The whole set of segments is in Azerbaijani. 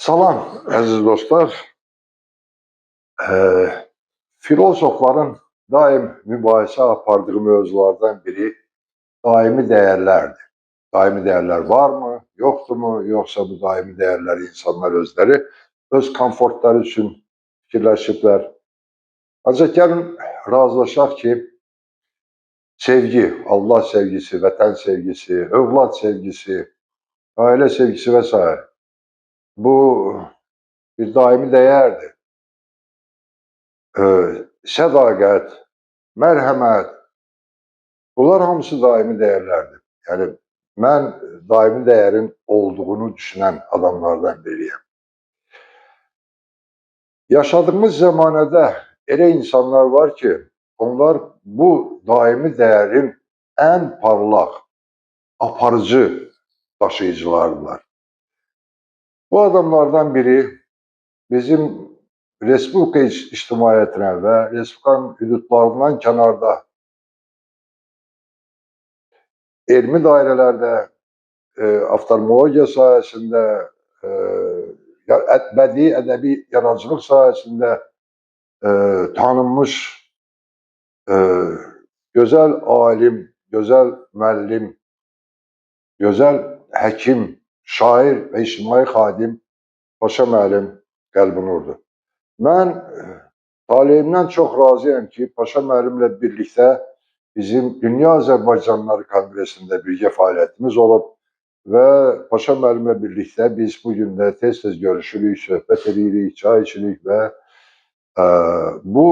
Salam əziz dostlar. Filosofların daim mübahisə apardığı mövzulardan biri daimi dəyərlərdir. Daimi dəyərlər varmı, yoxdurmu, yoxsa bu daimi dəyərləri insanlar özləri öz komfortları üçün fikirləşiblər. Ancaq gəlin razılaşaq ki, sevgi, Allah sevgisi, vətən sevgisi, övlad sevgisi, ailə sevgisi və s. bu bir daimi dəyərdir. Sədaqət, mərhəmət, bunlar hamısı daimi dəyərlərdir. Yəni, mən daimi dəyərin olduğunu düşünən adamlardan biriyəm. Yaşadığımız zəmanədə elə insanlar var ki, onlar bu daimi dəyərin ən parlaq, aparıcı daşıyıcılardılar. Bu adamlardan biri bizim Respublika ictimaiyyətinə və Respublikanın hüdudlarından kənarda elmi dairələrdə, oftalmologiya sahəsində, bədii ədəbi yaradıcılıq sahəsində tanınmış gözəl alim, gözəl müəllim, gözəl həkim, şair və ictimai xadim Paşa müəllim Qəlbinurdur. Mən taleyimdən çox razıyam ki, Paşa müəllimlə birlikdə bizim Dünya Azərbaycanlıları Konqresində birgə fəaliyyətimiz olub və Paşa müəllimlə birlikdə biz bugün də tez-tez görüşürük, söhbət edirik, çay içirik və bu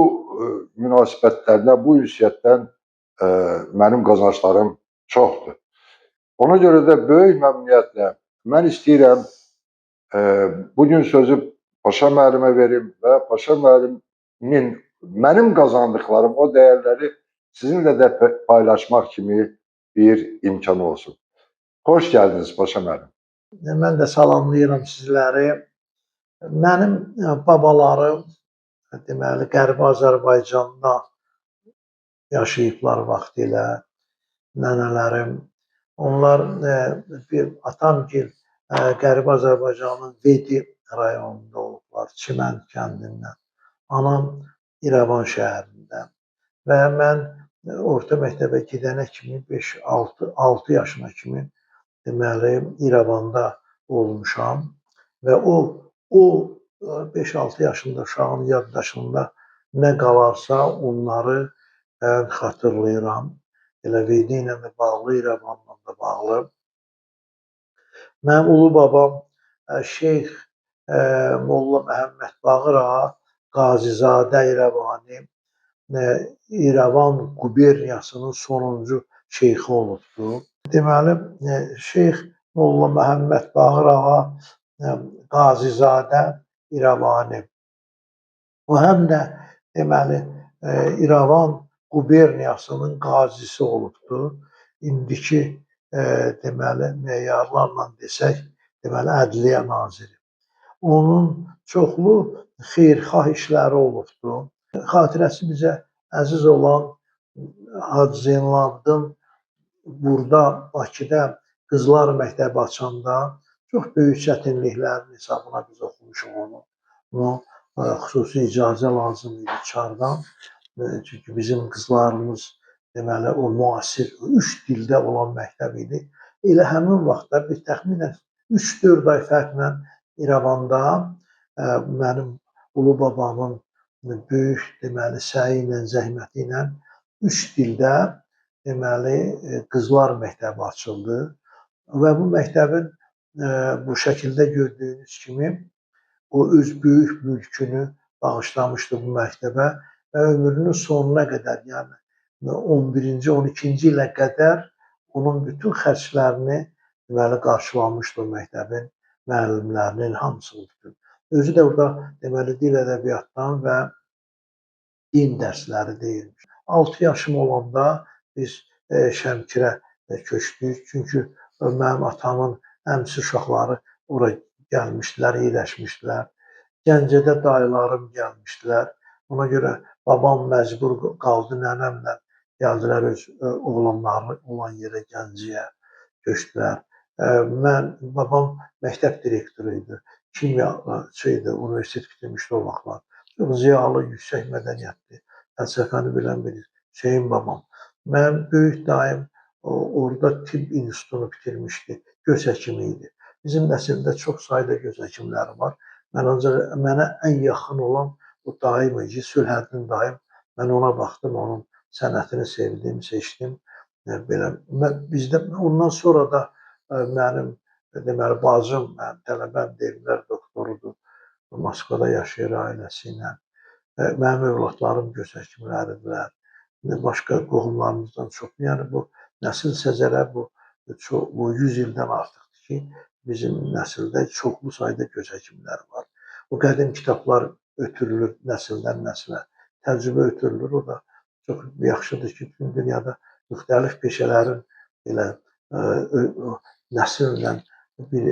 münasibətlərdə, bu ünsiyyətdən mənim qazanclarım çoxdur. Ona görə də böyük məmnuniyyətlə mən istəyirəm bugün sözü Paşa müəllimə verim və Paşa müəllimin mənim qazandıqlarım, o dəyərləri sizinlə də paylaşmaq kimi bir imkan olsun. Xoş gəldiniz Paşa müəllim. Mən də salamlayıram sizləri. Mənim babalarım, deməli, Qərbi Azərbaycanda yaşayıblar vaxtilə, nənələrim. Onlar, atamgil Qərbi Azərbaycanın Vedi rayonunda olublar, Çimən kəndindən. Anam İrəvan şəhərində. Və mən orta məktəbə gedənə kimi 5-6 yaşına kimi deməli İrəvanda olmuşam və o 5-6 yaşında uşağın yaddaşında nə qalarsa onları mən xatırlayıram. Elə Vedi ilə də bağlı, İrəvanla da bağlı. Mənim ulu babam Şeyx Molla Məhəmməd Baqır Ağa Qazizadə İrəvani İrəvan quberniyasının sonuncu şeyxi olubdur. Deməli, Şeyx Molla Məhəmməd Baqır Ağa Qazizadə İrəvani. O həm də deməli İrəvan quberniyasının qazisi olubdur. İndiki deməli meyarlarla desək, deməli Ədliyyə naziri. Onun çoxlu xeyirxah işləri olubdur. Xatirəsi bizə əziz olan Hacı Zeynalabdin burada Bakıda Qızlar məktəbi açanda çox böyük çətinliklərin hesabına biz oxumuşuq onu. Xüsusi icazə lazım idi çardan. Çünki bizim qızlarımız deməli o müasir 3 dildə olan məktəb idi. Elə həmin vaxtda bir təxminən 3-4 ay fərqlə İrəvanda mənim ulu babamın böyük deməli səyi ilə, zəhməti ilə 3 dildə deməli Qızlar məktəbi açıldı və bu məktəbin bu şəkildə gördüyünüz kimi o öz böyük mülkünü bağışlamışdı bu məktəbə və ömrünün sonuna qədər, yəni 11-ci, 12-ci ilə qədər onun bütün xərclərini deməli qarşılamışdı o məktəbin müəllimlərinin hamısını bütün. Özü də orada deməli dil ədəbiyyatdan və din dərsləri deyilmiş. 6 yaşım olanda biz Şəmkirə köçdük. Çünki mənim atamın əmsi uşaqları ora gəlmişdilər, iyiləşmişdilər. Gəncədə dayılarım gəlmişdilər. Ona görə babam məcbur qaldı nənəmlə gəldilər öz oğlanları olan yerə Gəncəyə köçdülər. Babam məktəb direktoru idi. kimya universitet bitirmişdi o vaxtlar. Çox ziyalı, yüksək mədəniyyətli, fəlsəfəni bilən bir Hüseyn babam. Mənim böyük dayım orada tibb institutunu bitirmişdi, göz həkimi idi. Bizim nəsildə çox sayda göz həkimləri var. Mənə ən yaxın olan o dayım idi, Sülhəddin dayım. Mən ona baxdım, onun sənətini sevdim, seçdim. Belə bizdə ondan sonra da mənim deməli bacım, mənim tələbəm elmlər doktorudur. Moskvada yaşayır ailəsi ilə. Mənim övladlarım göz həkimləridirlər. Başqa qohumlarımızdan çox. Yəni bu nəsil səciyyələ bu 100 ildən artıqdır ki, bizim nəsildə çoxlu sayda göz həkimləri var. O qədim kitablar ötürülür nəsildən nəslə. Təcrübə ötürülür. O da çox yaxşıdır ki, bütün dünyada müxtəlif peşələrin elə nəsillə bir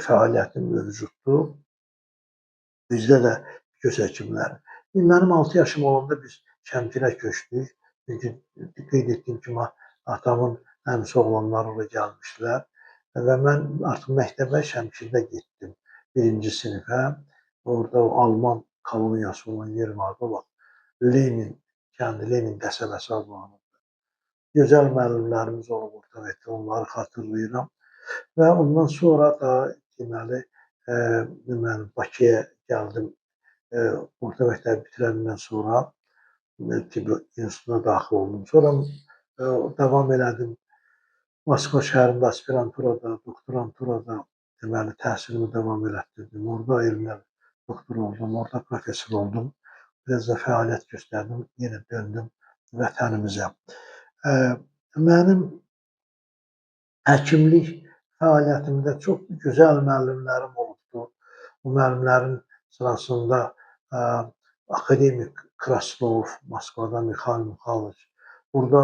fəaliyyəti mövcuddur. Bizdə də göz həkimləri. Mənim 6 yaşım olanda biz Şəmkirə köçdük. Çünki qeyd etdiyim kimi atamın həmisi oğlanları ora gəlmişdilər. Və mən artıq məktəbə Şəmkirdə getdim. 1-ci sinifə. Orada o Alman koloniyası olan yer vardı. O vaxt Lenin kəndi, Lenin qəsəbəsi adlanırdı. Gözəl müəllimlərimiz olub orada, onları xatırlayıram. Və ondan sonra da deməli mən Bakıya gəldim. Orta məktəbi bitirəndən sonra tibb institutuna daxil oldum. Sonra davam elədim. Moskva şəhərində aspiranturada, doktoranturada deməli təhsilimi davam elətdirdim. Orada elmlər doktoru oldum, orada professor oldum. Biraz da fəaliyyət göstərdim, yenə döndüm vətənimizə. Mənim həkimlik fəaliyyətimdə çox gözəl müəllimlərim olubdu. Bu müəllimlərin sırasında akademik Kraslov, Moskvada Mixail Mixailoviç, burada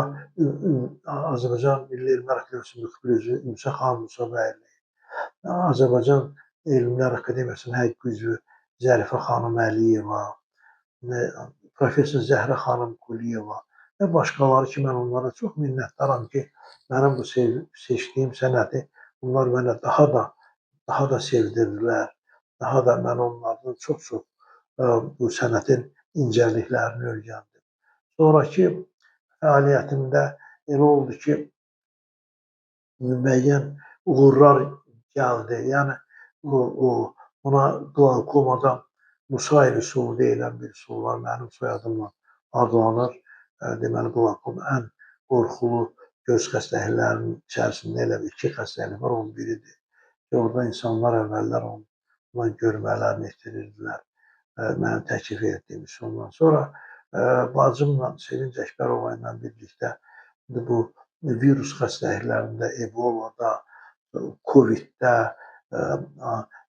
Azərbaycan Milli Elmlər Akademiyasının müxbir üzvü Ümsə xanım Musabəyli, Azərbaycan Elmlər Akademiyasının həqiqi üzvü Zərifə xanım Əliyeva, professor Zəhrə xanım Quliyeva və başqaları ki, mən onlara çox minnətdaram ki, mənim bu seçdiyim sənəti bunlar mənə daha da sevdirdilər. Daha da mən onlardan çox-çox bu sənətin incəliklərini öyrəndim. Sonraki fəaliyyətimdə elə oldu ki, müəyyən uğurlar gəldi. Yəni, ona qlaukomadan Musayev üsulu deyilən bir üsul var, mənim soyadımla adlanır. Deməli, qlaukom ən qorxulu göz xəstəliklərinin içərisində elə 2 xəstəlik var, onun biridir. Orada insanlar əvvəllər ondan görmələrini etirirdilər. Mənim təklif etdiyim üsuldan sonra bacımla, Sevinc Əkbərova ilə birlikdə bu virus xəstəliklərində, Ebolada, Coviddə,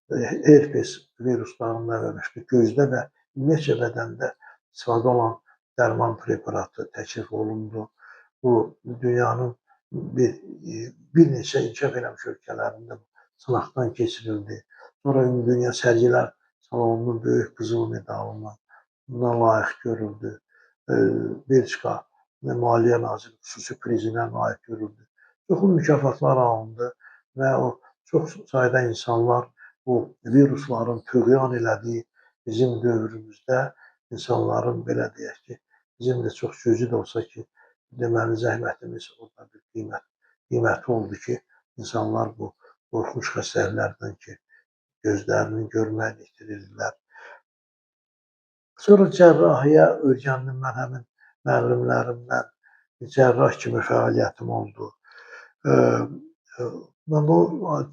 herpes viruslarında və başqa gözdə və ümumiyyətcə bədəndə istifadə olan dərman preparatı təklif olundu. Bu dünyanın bir neçə inkişaf eləmiş ölkələrində sınaqdan keçirildi. Sonra Ümumdünya Sərgilər Salonunun böyük qızıl medalına layiq görüldü. Belçika Maliyyə Nazirliyi xüsusi prizinə layiq görüldü. Çoxlu mükafatlar alındı və o çox sayda insanlar bu virusların tüğyan elədiyi bizim dövrümüzdə insanların belə deyək ki, bizim də çox sözü də olsa ki, deməli zəhmətimiz orada bir qiyməti oldu ki, insanlar bu qorxunc xəstəliklərdən ki, gözlərini görməyini itirirdilər. Sonra cərrahiyyə öyrəndim mən həmin müəllimlərimdən, cərrah kimi fəaliyyətim oldu. Mən bu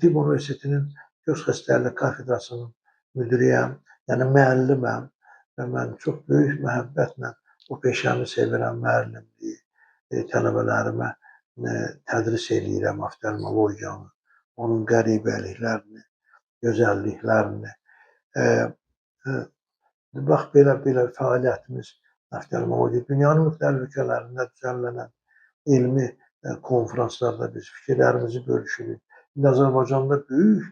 Tibb Universitetinin Göz Xəstəlikləri kafedrasının müdiriyəm, yəni müəlliməm və mən çox böyük məhəbbətlə o peşəmi sevirəm, müəllimliyi, tələbələrimə tədris eləyirəm oftalmologiyanı, onun qəribəliklərini, gözəlliklərini. Bax, belə fəaliyyətimiz oftalmologiya, dünyanın müxtəlif ölkələrində düzənlənən elmi konfranslarda biz fikirlərimizi bölüşürük. İndi Azərbaycanda böyük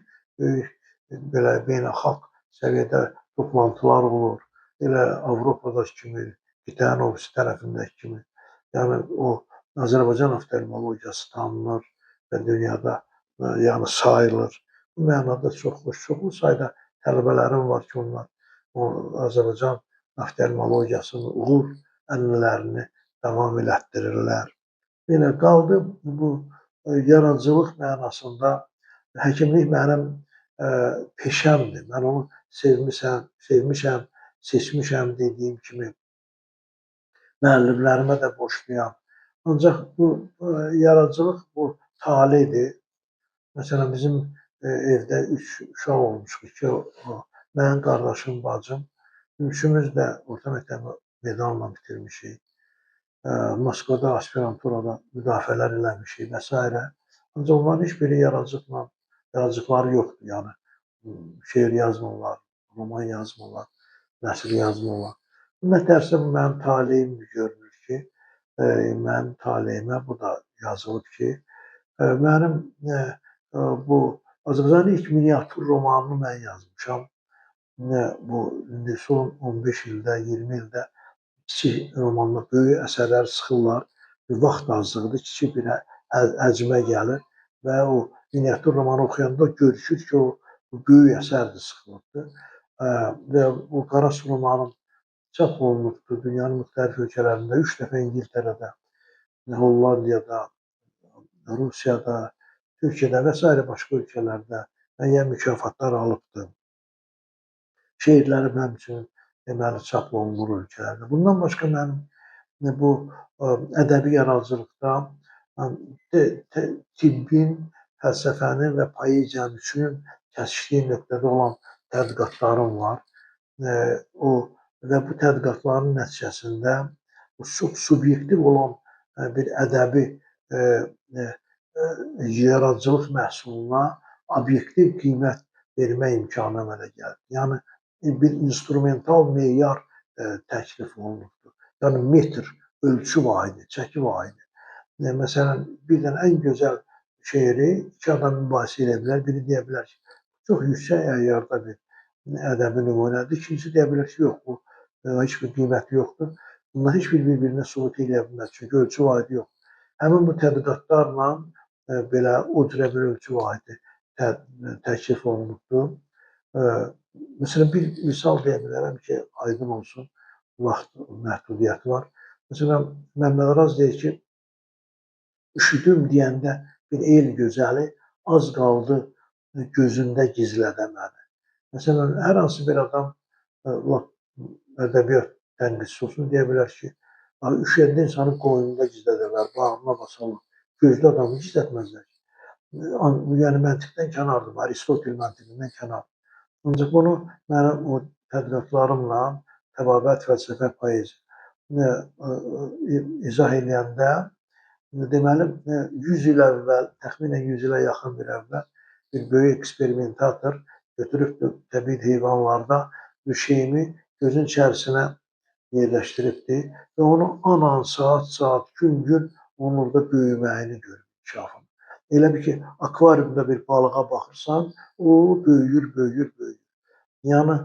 belə beynəlxalq səviyyədə toplantılar olur. Elə Avropadakı kimi, qitənin o birisi tərəfindəki kimi. Yəni, o Azərbaycan oftalmologiyası tanınır və dünyada yəni sayılır. Bu mənada çoxlu sayda tələbələrim var ki, onlar o Azərbaycan oftalmologiyasının uğur ənənələrini davam elətdirirlər. Yenə qaldı bu yaradıcılıq mənasında həkimlik mənim peşəmdir. Mən onu sevmişəm, seçmişəm dediyim kimi müəllimlərimə də borcluyam. Ancaq bu yaradıcılıq bu taledir. Məsələn, bizim evdə 3 uşaq olmuşuq ki, mənim qardaşım, bacım. Üçümüz də orta məktəbi medalla bitirmişik. Moskvada aspiranturada müdafiələr eləmişik və s. Ancaq onların heç biri yaradıcılıqları yoxdur. Yəni şeir yazmırlar, roman yazmırlar, nəsr yazmırlar. Nətərsə bu mənim taleyimdir görünür ki, mənim taleyimə bu da yazılıb ki, mənim bu Azərbaycanın ilk miniatür romanını mən yazmışam. Bu son 15 ildə, 20 ildə kiçik romanlar, böyük əsərlər sıxırlar. Bir vaxt azlığıdır, kiçik bir həcmə gəlir və o miniatür romanı oxuyanda görüşür ki, o böyük əsərdir, sıxılıbdır. Və o Qara Su romanım çap olunubdur dünyanın müxtəlif ölkələrində, 3 dəfə İngiltərədə, Hollandiyada, Rusiyada, Türkiyədə və s. başqa ölkələrdə müəyyən mükafatlar alıbdır. Şeirlərim həmçinin deməli çap olunur ölkələrdə. Bundan başqa mənim bu ədəbi yaradıcılıqda tibbin, fəlsəfənin və poeziyanın üçünün kəsişdiyi nöqtədə olan tədqiqatlarım var. Və bu tədqiqatların nəticəsində çox subyektiv olan bir ədəbi yaradıcılıq məhsuluna obyektiv qiymət vermə imkanı əmələ gəldi. Yəni bir instrumental meyar təklif olunubdur. Yəni metr, ölçü vahidi, çəki vahidi. Məsələn, bir dənə ən gözəl şeiri iki adam mübahisə edə bilər. Biri deyə bilər ki, çox yüksək əyarda bir ədəbi nümunədir. İkincisi deyə bilər ki, yox, bu heç bir qiyməti yoxdur. Bunlar heç bir-birinə sübut edə bilməz. Çünki ölçü vahidi yoxdur. Həmin bu tədqiqatlarla belə o cürə bir ölçü vahidi təklif olunubdur. Məsələn, bir misal deyə bilərəm ki, aydın olsun, vaxt məhdudiyyəti var. Məsələn, Məmməd Araz deyir ki, üşüdüm deyəndə bir el gözəli az qaldı gözündə gizlədə məni. Məsələn, hər hansı bir adam ədəbiyyat tənqidçisi olsun deyə bilər ki, üşüyəndə insanı qoynunda gizlədərlər, bağrına basarlar, gözlü adamı gizlətməzlər. Yəni məntiqdən kənardır, Aristotel məntiqindən kənardır. Ancaq bunu mənim o tədqiqatlarımla təbabət, fəlsəfə, poeziya izah edəndə deməli 100 il əvvəl, təxminən 100 ilə yaxın bir əvvəl bir böyük eksperimentator götürüb təbii heyvanlarda bir şeyimi gözün içərisinə yerləşdiribdi və onu an-an, saat-saat, gün-gün onun orada böyüməyini görüb inkişafını. Elə bir ki, akvariumda bir balığa baxırsan, o böyüyür, böyüyür, böyüyür. Yəni,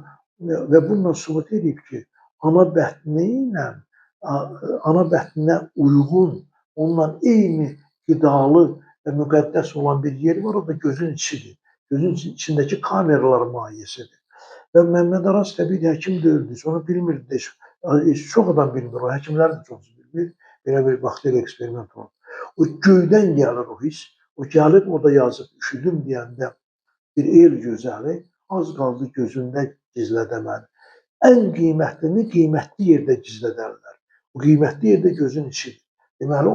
və bununla sübut edib ki, ana bətninə uyğun, onunla eyni qidalı və müqəddəs olan bir yer var, o da gözün içidir. Gözün içindəki kameralar mahiyyəsidir. Və Məmməd Araz təbii həkim deyildi, onu bilmirdi. Çox adam bilmir, o həkimlər də çox bilmir. Belə bir bakteri eksperiment oldu. O göydən gəlir o his. O gəlib, o da yazıb, üşüdüm deyəndə bir el gözəli az qaldı gözündə gizlədə məni. Ən qiymətini qiymətli yerdə gizlədərlər. O qiymətli yerdə gözün içidir. Deməli,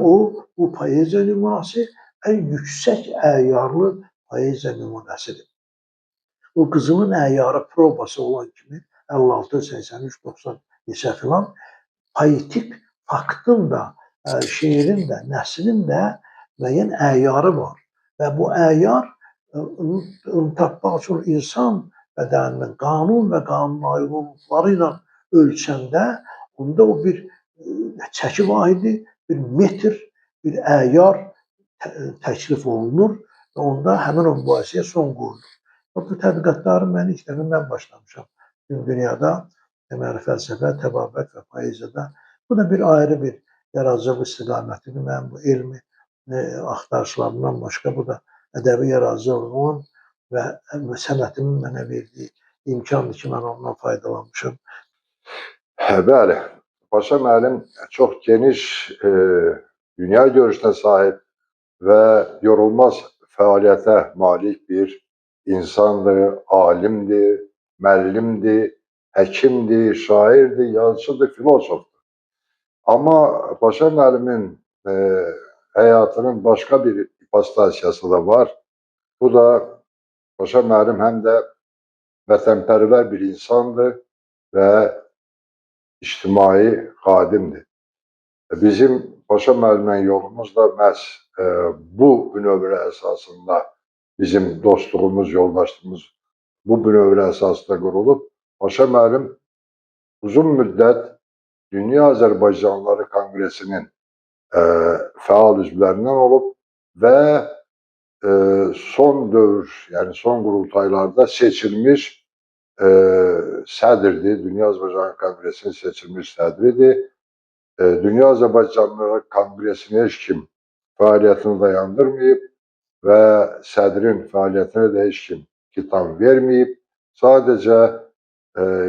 bu poeziya nümunəsi ən yüksək əyarlı poeziya nümunəsidir. O qızılın əyarı probası olan kimi 56, 83, 90 neçə filan poetik faktın da, şeirin də, nəsrin də müəyyən əyarı var və bu əyar tapmaq üçün insan bədəninin qanun və qanunauyğunluqları ilə ölçəndə onda o bir çəki vahidi, bir metr, bir əyar təklif olunur və onda həmin o mübahisəyə son qoyulur. Bu tədqiqatları mən ilk dəfə mən başlamışam. Dünyada deməli fəlsəfə, təbabət və poeziyada. Bu da bir ayrı bir yaradıcılıq istiqamətidir. Mənim bu elmi axtarışlarımdan başqa bu da ədəbi yaradıcılığımın və sənətimin mənə verdiyi imkandır ki, mən ondan faydalanmışam. Bəli, Paşa müəllim çox geniş dünya görüşünə sahib və yorulmaz fəaliyyətə malik bir insandır, alimdir, müəllimdir, həkimdir, şairdir, yazıcıdır, filosofdur. Amma Paşa müəllimin həyatının başqa bir ipastasiyası da var. Bu da Paşa müəllim həm də vətənpərvər bir insandır və ictimai xadimdir. Bizim Paşa müəllimlə yolumuz da məhz bu bünövrə əsasında bizim dostluğumuz, yoldaşlığımız bu bünövrə əsasında qurulub. Paşa müəllim uzun müddət Dünya Azərbaycanlıları Konqresinin fəal üzvlərindən olub və son dövr, yəni son qurultaylarda seçilmiş sədrdir. Dünya Azərbaycanlıları Konqresinin seçilmiş sədridir. Dünya Azərbaycanlıları Konqresini heç kim fəaliyyətini dayandırmayıb və sədrin fəaliyyətinə də heç kim xitam verməyib. Sadəcə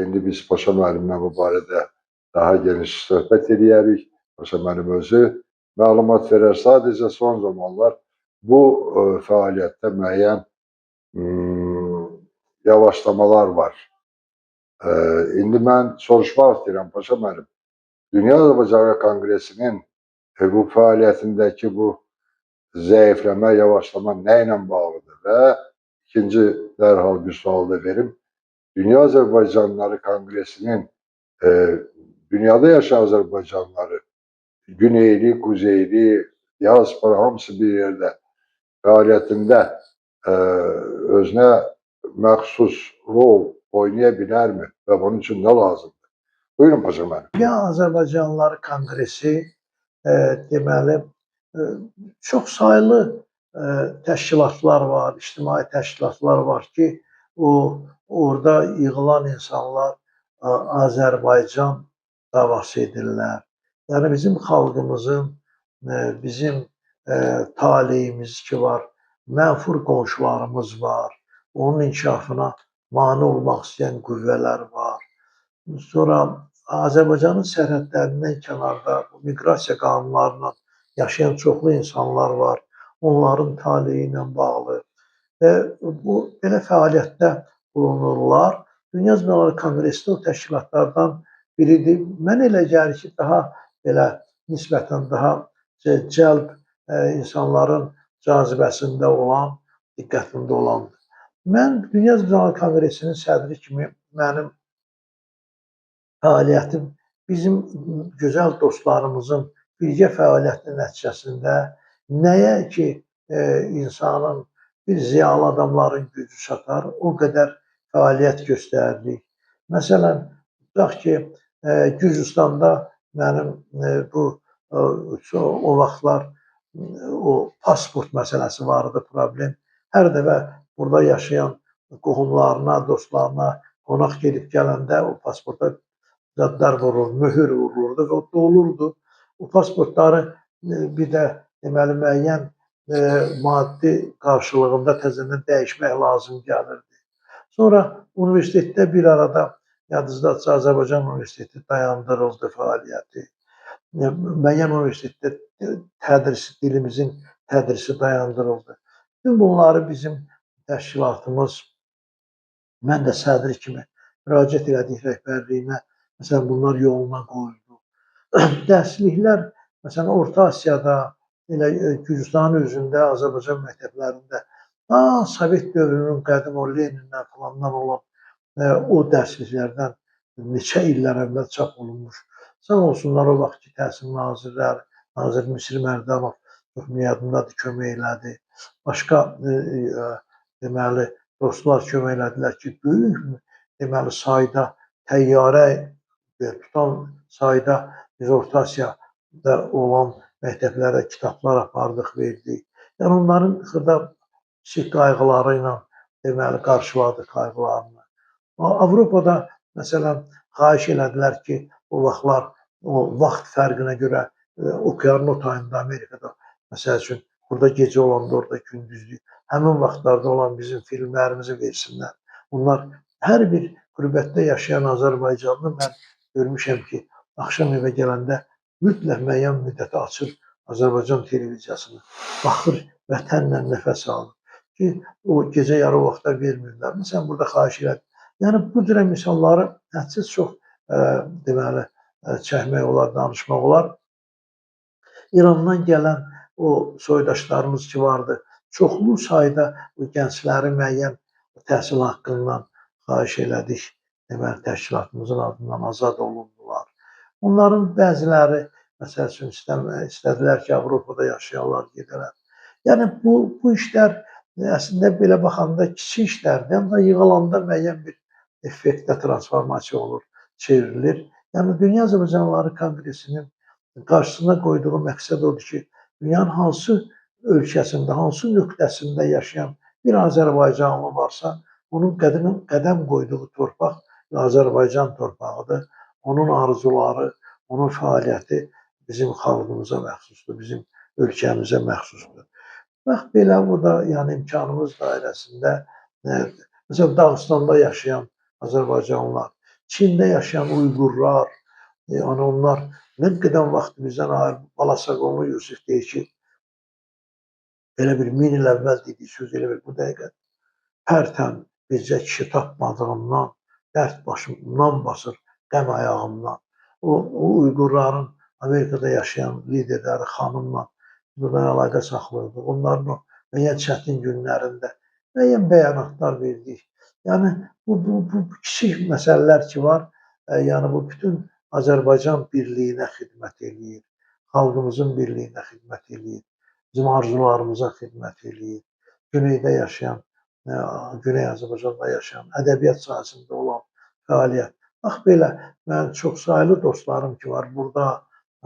indi biz Paşa müəllimlə bu barədə daha geniş söhbət edərik. Paşa müəllim özü məlumat verər. Sadəcə son zamanlar bu fəaliyyətdə müəyyən yavaşlamalar var. İndi mən soruşmaq istəyirəm Paşa müəllim. Dünya Azərbaycanlıları Konqresinin bu fəaliyyətindəki bu zəifləmə, yavaşlama nə ilə bağlıdır? Və ikinci dərhal bir sual da verim. Dünya Azərbaycanlıları Konqresinin dünyada yaşayan Azərbaycanlıları, güneyli, kuzeyli, diaspora hamısı bir yerdə fəaliyyətində özünə məxsus rol oynaya bilərmi və bunun üçün nə lazımdır? Buyurun Paşa müəllim. Dünya Azərbaycanlıları Konqresi deməli çox saylı təşkilatlar var, ictimai təşkilatlar var ki, orada yığılan insanlar Azərbaycan davası edirlər. Yəni bizim xalqımızın, bizim taleyimiz ki var, mənfur qonşularımız var, onun inkişafına mane olmaq istəyən qüvvələr var. Sonra Azərbaycanın sərhədlərindən kənarda bu miqrasiya qanunlarla yaşayan çoxlu insanlar var. Onların taleyi ilə bağlı və bu belə fəaliyyətdə bulunurlar. Dünya Azərbaycanlıları Konqresi o təşkilatlardan biridir. Mən elə gəlir ki, daha belə nisbətən daha cəlb insanların cazibəsində olan, diqqətində olandır. Mən Dünya Azərbaycanlıları Konqresinin sədri kimi mənim fəaliyyətim bizim gözəl dostlarımızın birgə fəaliyyəti nəticəsində nəyə ki insanın bir ziyalı adamların gücü çatar, o qədər fəaliyyət göstərdik. Məsələn, tutaq ki, Gürcüstanda mənim bu o vaxtlar o pasport məsələsi vardı, problem. Hər dəfə burada yaşayan qohumlarına, dostlarına qonaq gedib gələndə o pasporta zadlar vurulur, mühür vurulurdu və o dolurdu. O pasportları bir də deməli müəyyən maddi qarşılığında təzədən dəyişmək lazım gəlirdi. Sonra universitetdə bir arada yadınızdadırsa Azərbaycan Universiteti dayandırıldı fəaliyyəti. Müəyyən universitetdə dilimizin tədrisi dayandırıldı. Bütün bunları bizim təşkilatımız, mən də sədri kimi müraciət elədik rəhbərliyinə. Məsələn, bunlar yoluna qoyuldu. Dərsliklər, məsələn, Orta Asiyada, elə Gürcüstanın özündə, Azərbaycan məktəblərində, Sovet dövrünün qədim o Lenindən falandan olan o dərsliklərdən neçə illər əvvəl çap olunmuş. Sağ olsunlar o vaxtki təhsil nazirləri, Nazir Misri Mərdənov çox yadındadır, kömək elədi. Başqa deməli dostlar kömək elədilər ki, böyük deməli sayda təyyarə tutan sayda biz Orta Asiyada olan məktəblərə kitablar apardıq, verdik. Yəni onların xırda kiçik qayğıları ilə deməli qarşıladıq qayğılarını. Avropada məsələn xahiş elədilər ki, o vaxtlar o vaxt fərqinə görə okeanın o tayında Amerikada məsəl üçün burada gecə olanda orada gündüzdür. Həmin vaxtlarda olan bizim filmlərimizi versinlər. Onlar hər bir qürbətdə yaşayan Azərbaycanlı mən görmüşəm ki, axşam evə gələndə mütləq müəyyən müddətə açır Azərbaycan televiziyasını, baxır, vətənlə nəfəs alır ki, o gecə yarı vaxta vermirlər. Məsələn, burada xahiş elədim. Yəni, bu cürə misalları hədsiz çox deməli, çəkmək olar, danışmaq olar. İrandan gələn o soydaşlarımız ki vardı, çoxlu sayda bu gəncləri müəyyən təhsil haqqından xahiş elədik. Deməli, təşkilatımızın adından azad olundular. Onların bəziləri, məsəl üçün, istədilər ki, Avropada yaşayarlar, gedərlər. Yəni, bu işlər əslində belə baxanda kiçik işlərdir, amma yığılanda müəyyən bir effektə transformasiya olur, çevrilir. Yəni, Dünya Azərbaycanlıları Konqresinin qarşısına qoyduğu məqsəd odur ki, dünyanın hansı ölkəsində, hansı nöqtəsində yaşayan bir Azərbaycanlı varsa, onun qədəm qoyduğu torpaq Azərbaycan torpağıdır. Onun arzuları, onun fəaliyyəti bizim xalqımıza məxsusdur, bizim ölkəmizə məxsusdur. Bax, belə bu da yəni imkanımız dairəsində, məsələn, Dağıstanda yaşayan Azərbaycanlılar, Çində yaşayan Uyğurlar, yəni onlar nə qədər vaxt bizdən ayır, Balasaqonlu Yusif deyir ki, elə bir 1000 il əvvəl dediyi söz elə bir bu dəqiqə pərtəm bircə kişi tapmadığımdan, dərd başımdan basır, qəm ayağımdan. O Uyğurların Amerikada yaşayan liderləri xanımla buradan əlaqə saxlayırdıq. Onların o müəyyən çətin günlərində müəyyən bəyanatlar verdik. Yəni, bu kiçik məsələlər ki var, yəni bu bütün Azərbaycan birliyinə xidmət eləyir, xalqımızın birliyinə xidmət eləyir, bizim arzularımıza xidmət eləyir. Güneydə yaşayan, Güney Azərbaycanda yaşayan, ədəbiyyat sahəsində olan fəaliyyət. Bax belə, mənim çoxsaylı dostlarım ki var burada,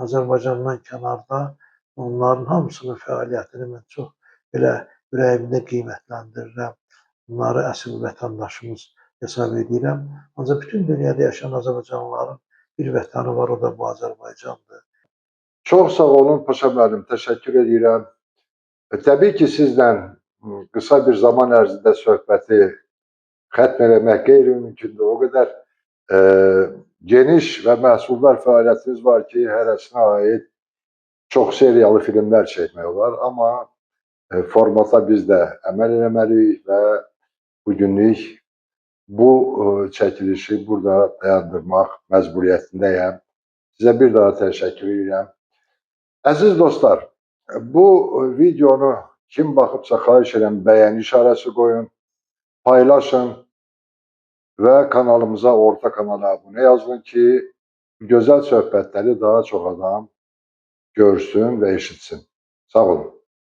Azərbaycandan kənarda, onların hamısının fəaliyyətini mən çox belə ürəyimdə qiymətləndirirəm. Bunları əsl vətəndaşımız hesab edirəm. Ancaq bütün dünyada yaşayan Azərbaycanlıların bir vətəni var, o da bu Azərbaycandır. Çox sağ olun Paşa müəllim, təşəkkür edirəm. Təbii ki, sizlə qısa bir zaman ərzində söhbəti xətm eləmək qeyri-mümkündür. O qədər geniş və məhsuldar fəaliyyətiniz var ki, hərəsinə aid çox seriyalı filmlər çəkmək olar. Amma formata biz də əməl eləməliyik və bugünlük bu çəkilişi burada dayandırmaq məcburiyyətindəyəm. Sizə bir daha təşəkkür edirəm. Əziz dostlar, bu videonu kim baxıbsa xahiş edirəm bəyən işarəsi qoyun, paylaşın və kanalımıza, orta kanala abunə yazın ki, gözəl söhbətləri daha çox adam görsün və eşitsin. Sağ olun.